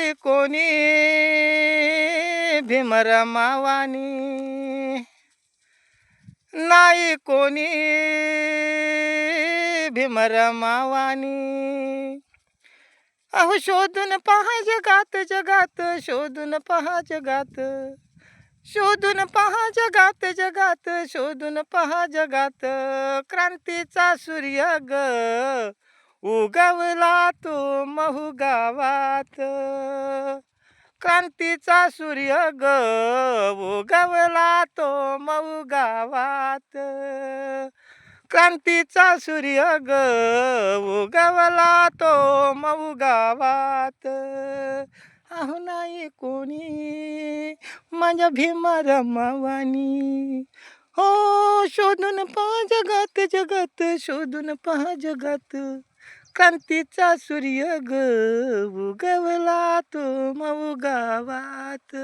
नाही कोणी भीमरमावानी, नाही कोणी भीमरमावानी. अहो शोधून पहा जगात जगात, शोधून पहा जगात, शोधून पहा जगात जगात, शोधून पहा जगात. क्रांतीचा सूर्य ग उगवला तो महू गावात. क्रांतीचा सूर्य ग उगवला तो महू गावात. क्रांतीचा सूर्य ग उगवला तो महू गावात. अहो नाही कोणी माझ्या भीमरमावानी. हो शोधून पहा जगात जगात, शोधून पहा जगात. क्रांतीचा सूर्य ग उगवला तो महू गावात.